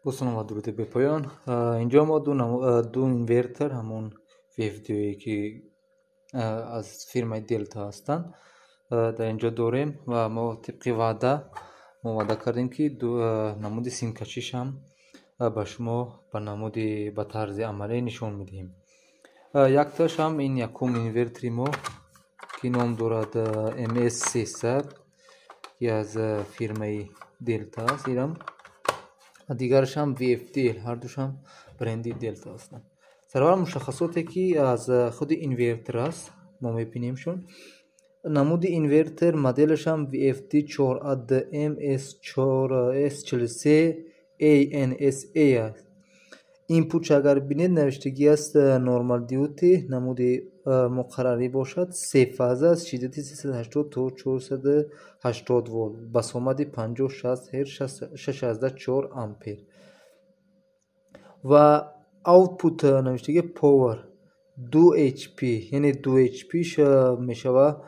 دوستان ما درود به پایان. اینجا ما دو اینورتر همون VFD که از فیرمای دلتا هستن در اینجا داریم و ما طبق وعده کردیم که نمود سیم کشیش هم به شما به نمود به طرز عملی نشون میدهیم. یک تاش هم این یکم اینورتری ما که نام دارد MS300 که از فیرمای دلتا است. دیگرش هم VFD، هر دوش هم برندی دلتا هستند. سرور مشخصاتی که از خود اینورتر است ما میبینیم شون. نمود اینورتر مدلش هم VFD 4ADMS4S43 ANSA است. اینپوت اگر بینید نوشتگی است نورمال دیوتی، نمود مقرری باشد، 3 فازه است، شدتی 380 تا 480 ولت، بسامد 50-60 هرتز 6.4 آمپر و آوتپوت نوشتگی پاور 2 HP، یعنی 2 HP میشود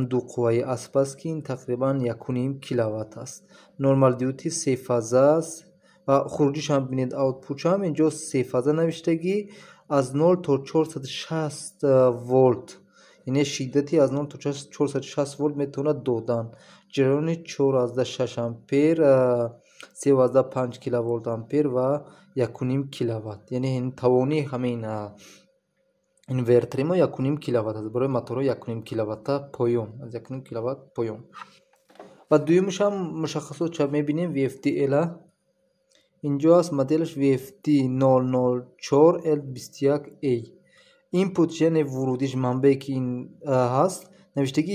دو قوه اسب است که این تقریبا 1.5 کیلووات است. نورمال دیوتی 3 فازه است و خروجیش هم بینید آوتپوت هم اینجا 3 فازه نوشتگی از 0 تا 460 ولت، یعنی شدتی از 0 تا 460 ولت میتونه دادن. جریان 4.6 آمپر، 3.5 کیلوولت آمپر و 1.5 کیلووات، یعنی این توانی همین اینورتر ما 1.5 کیلووات است. برای موتور 1.5 کیلووات پایون، از 1.5 کیلووات پایون. و دویمش هم مشخصات چه میبینیم VFD-L اینجا است، مدلش VFD 004L21A. اینپوت یعنی ورودیش منبعی که این هست نوشتگی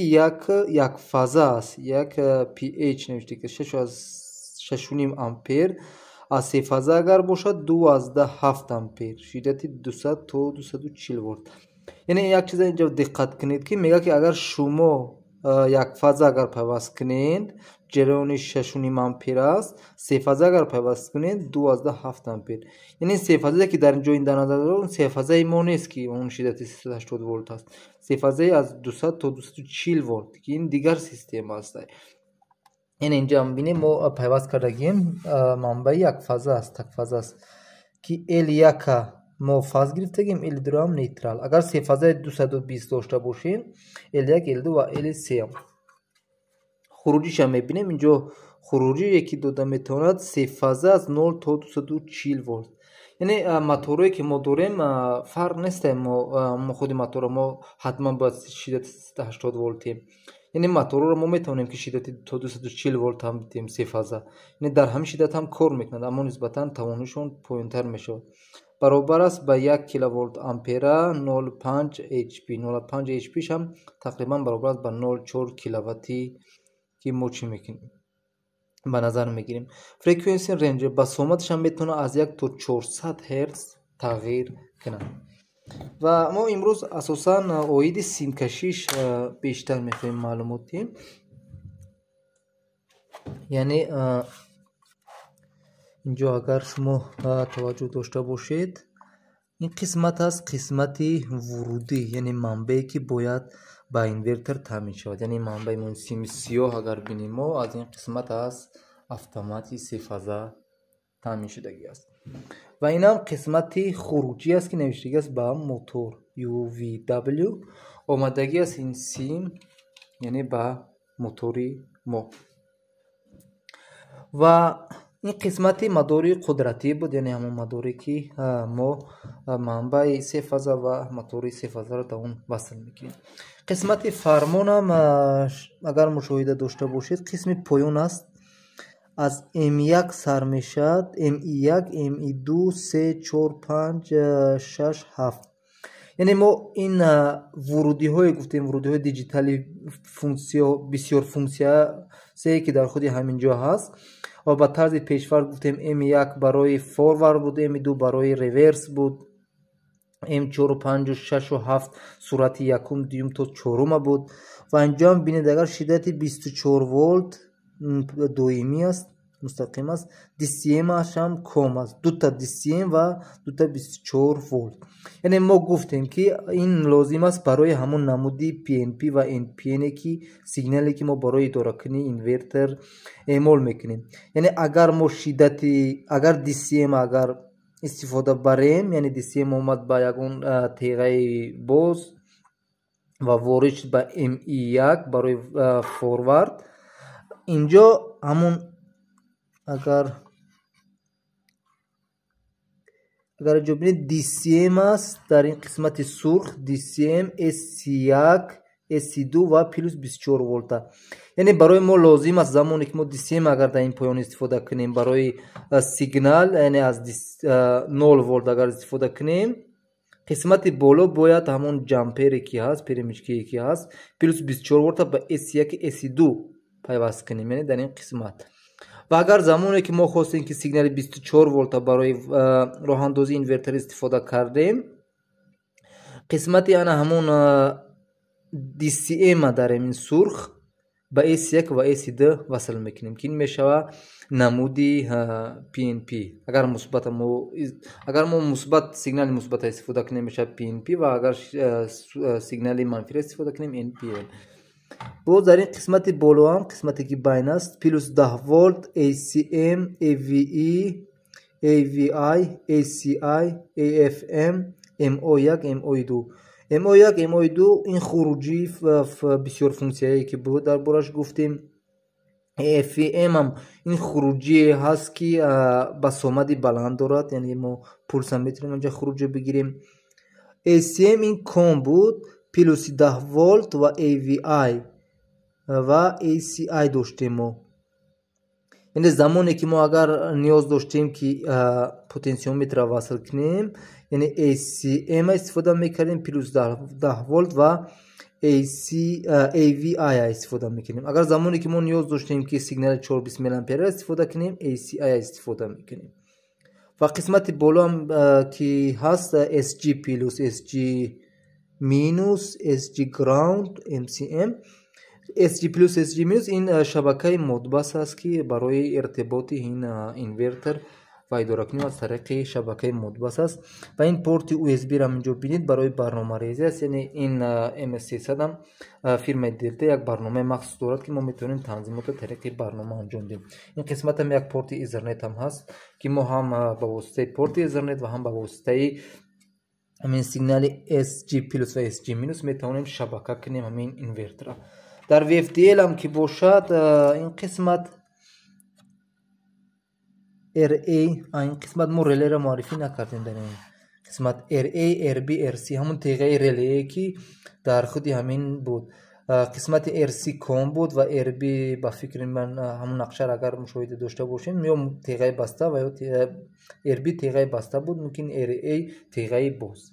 یک فازه است، یک PH نوشتگی 6.5 آمپر، از 3 فازه اگر باشد 2.7 آمپر، شدتی 200 تا 240 ولت. یعنی یک چیز اینجا دقت کنید که میگه که اگر شما یک فازه اگر پیوست کنید جریان 6.5 آمپر است، 3 فازه اگر پیوست کنید 2.7 آمپر. یعنی 3 فازه که در اینجا این در نظر داریم 3 فازه ما نیست که اون شدت 380 ولت است، 3 فازه از 200 تا 240 ولت که این دیگر سیستم است. این اینجا هم بینیم ما پیوست کردگیم منبع یک فازه است، تک فازه است که L1 ما فاز گرفتگیم، L2 هم نیترال. اگر 3 فازه 220 داشته باشیم L1 L2 و L3 هم. خروجیش هم میبینیم اینجا خروجی یکی داده میتواند 3 فازه از 0 تا 240 ولت. یعنی موتوری که ما داریم فرق نیست، ما خود موتور ما حتما باید شدت 380 ولت، یعنی موتور رو ما میتونیم که شدت تا 240 ولت هم بدیم 3 فازه، یعنی در همین شدت هم کار میکنند اما نسبتا توانشون پایینتر میشه. برابر است به 1 کیلوولت آمپر 0.5 HP. 0.5 HP هم تقریبا برابر است به 0.4 کیلوواتی که ما چی میکنیم به نظر میگیریم. فرکانسی رنج بسامدش هم میتونه از 1 تا 400 هرتز تغییر کنه. و ما امروز اساسا اوید سیم کشیش بیشتر میخوایم معلوماتی، یعنی اینجا اگر شما توجه داشته باشید این قسمت است، قسمت ورودی، یعنی منبعی که باید با اینورتر تامین شود. یعنی منبع من سیم سیاه اگر بینیم ما از این قسمت است اتوماتیک 3 فازه تامین شدگی است. و این هم قسمت خروجی است که نوشتگی است با موتور UVW آمدگی است این سیم، یعنی با موتوری ما. و این قسمت مداری قدرتی بود، یعنی همون مداری که ما منبع 3 فازه و موتوری 3 فازه رو تا اون وصل میکنیم. قسمت فرمان هم اگر مشاهده داشته باشید قسم پایون است، از M1 سر میشد، ME1 ME2 3 4 5 6 7. یعنی ما این ورودی های گفتیم ورودی های دیجیتالی بسیار فونکسیا سه که در خود همینجا هست و با طرز پیشفرض گفتیم M1 برای فوروارد بود، M2 برای ریورس بود، M4 و 5 و 6 و 7 صورت یکم دیوم تا چهارم بود. و اینجا هم بینید اگر شدت 24 ولت دویمی است مستقیم است. DCM اش هم کم است. دو تا DCM و دو تا 24 ولت. یعنی ما گفتیم که این لازم است برای همون نمودی PNP و NPN که سیگنالی که ما برای اداره کنی اینورتر اعمال میکنیم. یعنی اگر ما شدتی اگر DCM اگر استفاده بریم، یعنی DCM اومد با یگون تیغه باز و وارد شد با ME1 برای فوروارد، اینجا همون اگر اینجا ببینید DCM است در این قسمت سرخ DCM SC1 SC2 و پلس 24 ولت. یعنی برای ما لازم است زمانی که ما DCM اگر در این پایان استفاده کنیم برای سیگنال، یعنی از 0 ولت اگر استفاده کنیم، قسمت بالا باید همون جامپری که هست پریمیچکی که هست پلس 24 ولت با SC1 SC2 پیوست کنیم، یعنی در این قسمت. و اگر زمانی که ما خواستیم که سیگنال 24 ولت برای راه اندازی اینورتر استفاده کردیم، قسمتی انا همون DCM داریم این سرخ با S1 و S2 وصل میکنیم که این میشوه نمودی PNP. اگر ما مثبت سیگنال مثبت استفاده کنیم میشه PNP و اگر سیگنال منفی استفاده کنیم NPN. باز در این قسمت بالا هم قسمتی که بین است پلس 10 ولت ACM AVE AVI ACI AFM MO1 MO1 MO2 این خروجی بسیار فونکسیایی که بود در بارش گفتیم. AFM هم این خروجی هست که بسامدی بلند دارد، یعنی ما پولس هم میتونیم اونجا خروجی بگیریم. ACM این کم بود پلس 10 ولت و AVI و ACI داشتیم ما. یعنی زمانی که ما اگر نیاز داشتیم که پتانسیومتر وصل کنیم، یعنی ACM استفاده میکردیم پلس 10 ولت و AVI استفاده میکنیم. اگر زمانی که ما نیاز داشتیم که سیگنال 420 میلی آمپر استفاده کنیم ACI استفاده میکنیم. و قسمت بالا هم که هست SG پلس SG مینوس SG گراوند MCM. SG پلس SG مینوس این شبکه مودبس است که برای ارتباط این اینورتر و اداره کنیم از طریق شبکه مودبس است. و این پورت USB را اینجا ببینید برای برنامه ریزی است. یعنی این MS300 هم فیرم دلتا یک برنامه مخصوص دارد که ما میتونیم تنظیمات طریق برنامه انجام دهیم. این قسمت هم یک پورت ایترنت هم هست که ما هم با واسطه پورت ایترنت و هم با واسطه همین سیگنال SG پلس و SG مینوس میتونیم شبکه کنیم همین اینورتر. در VFDL هم که باشد این قسمت RA این قسمت ما ریلی را معرفی نکردیم. در این قسمت RA RB RC همون تیغه ریلی که در خودی همین بود. قسمت RC کم بود و RB با فکر من همون نقشه را اگر مشاهده داشته باشیم یا تیغه بسته و یا RB تیغه بسته بود، ممکن RA تیغه باز.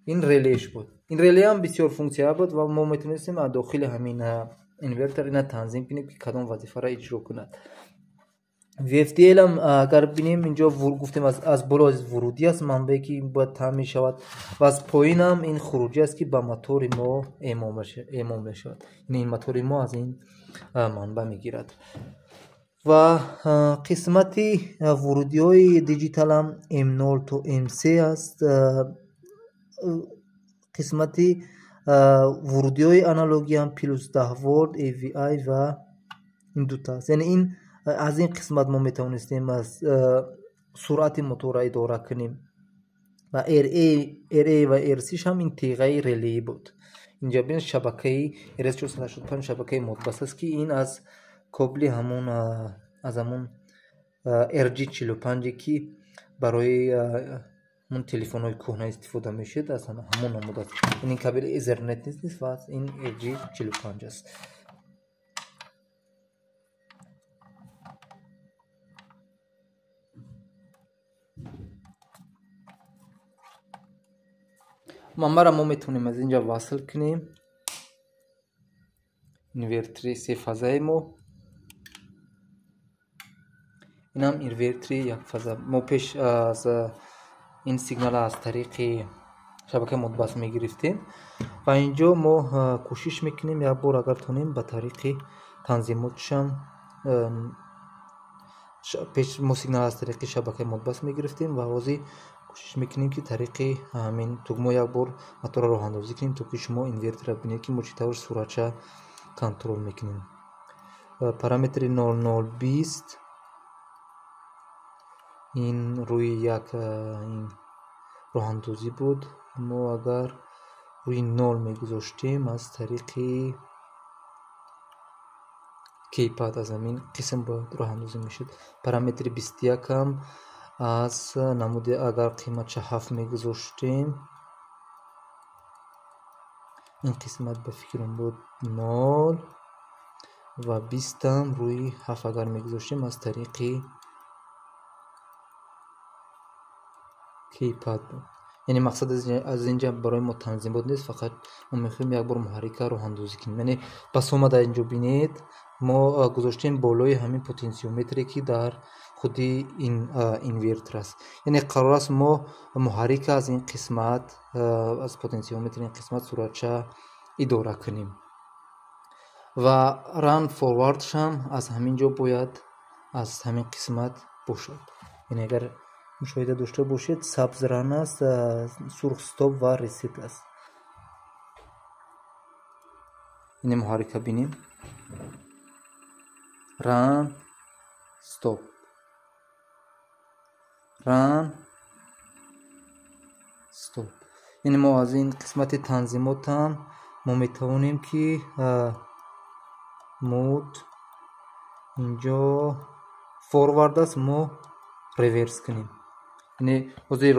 این ریلیش بود. این ریلی هم بسیار فونکسیونال بود و ما میتونستیم داخل همین اینورتر اینا تنظیم کنیم که کدام وظیفه را اجرا کند. VFDL هم اگر ببینیم اینجا گفتیم از بالا از ورودی است منبعی که باید تامین شود و از پایین هم این خروجی است که با موتور ما اعمال میشود. این موتور ما از این منبع میگیرد. و قسمتی ورودی های دیجیتال هم M0 تا M3 است. قسمتی ورودی های آنالوگی هم پلس 10 ولت AVI و این دوتا است. یعنی این از این قسمت ما میتونستیم از سرعت موتور اداره کنیم. و RA و RC هم این تیغه ریلی بود. اینجا بین شبکه RS485 شبکه مودبس است که این از کابل همون از همون RG45 که برای من تلفن های کهنه استفاده میشه از همون نمود است. این کابل ایترنت نیست و این RG45 است. منبع را ما میتونیم از اینجا وصل کنیم. اینورتری سه فازه ما، این هم اینورتری یک فازه. ما پیش از این سیگنال از طریق شبکه مودبس میگرفتیم و اینجا ما کوشش میکنیم یک بار اگر تونیم به طریق تنظیماتش هم пеш мо сигнал аз тариқи шабакаи модбас мегирифтем ва ҳозир кӯшиш мекунем ки тариқи ҳамин тугмо як бор моторро роҳандозӣ кунем то ки шумо инверторро бинед ки мо чӣ тавр суръатша контрол мекунем. Параметри 0020 ин рӯи як ин роҳандозӣ буд. Мо агар рӯи 0 мегузоштем аз тариқи кейпад аз ҳамин қисм бояд роҳандозӣ мешуд. Параметри 21 ам аз намуди агар қиматша 7 мегузоштем ин қисмат ба фикрам буд 0 ва 20 ам рӯи 7 агар мегузоштем аз тариқи кейпад буд. яъне мақсад аз инҷа барои мо танзимот нест, фақат мо мехоҳем як бор муҳаррика роҳандозӣ кунем. яъне бас омада инҷо бинед мо гузоштем болои ҳамин потенсиометре ки дар худи ин инвертор аст. яъне қарор аст мо муҳаррика аз ин қисмат аз потенсиометри ин қисмат суръатша идора кунем ва ран форвардшам аз ҳамин ҷо бояд аз ҳамин қисмат бошад. яъне агар мушоҳида дошта бошед, сабз ран аст, сурх стоп ва ресет аст. ин муҳаррика бинем. ран стоп, ран стоп. яъне мо аз ин қисмати танзимотам мо метавонем ки мод инҷо форвард аст, мо реверс кунем. яъне ҳозир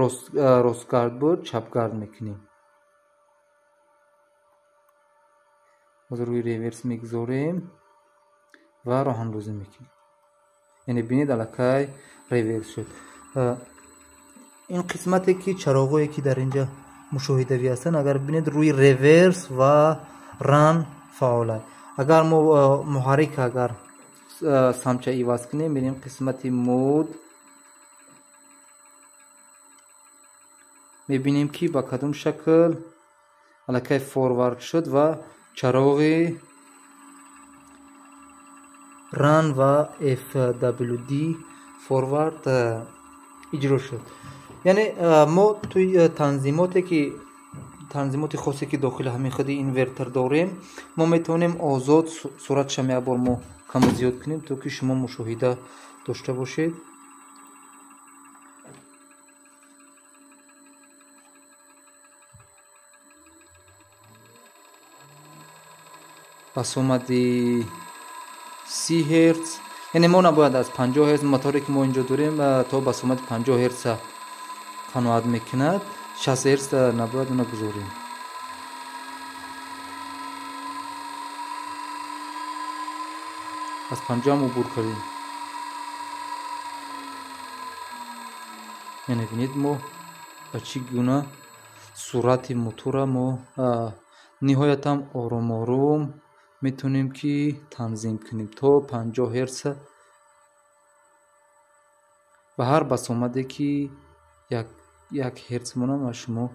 ростгард буд, чапгард мекунем. ҳозир рӯи реверс мегузорем ва роҳандозӣ мекунем. яъне бинед аллакай реверс шуд. ин қисмате ки чароғое ки дар инҷа мушоҳидавӣ ҳастанд, агар бинед рӯи реверс ва ран фаъолай. агар мо муҳаррика агар самча иваз кунем, бинем қисмати мод мебинем ки ба кадом шакл аллакай форвард шуд ва чароғи ран ва FWD форвард иҷро шуд. яъне мо туи танзимоти хосе ки дохили ҳамин худи инвертор дорем, мо метавонем озод суръатшам як бор мо каму зиёд кунем то ки шумо мушоҳида дошта бошед. басомади 30 ҳерц, яъне мо набояд аз 50 ҳерц моторе ки мо инҷо дорем то басомади 50 ҳерца қаноат мекунад. 60 ҳерц набояд уна гузорем. аз 50 ам убур кардем. яъне бинед мо ба чӣ гуна суръати мотора мо ниҳоятан ором ором метавонем ки танзим кунем то 50 ҳерца ба ҳар басомаде ки як ҳерц монам ва шумо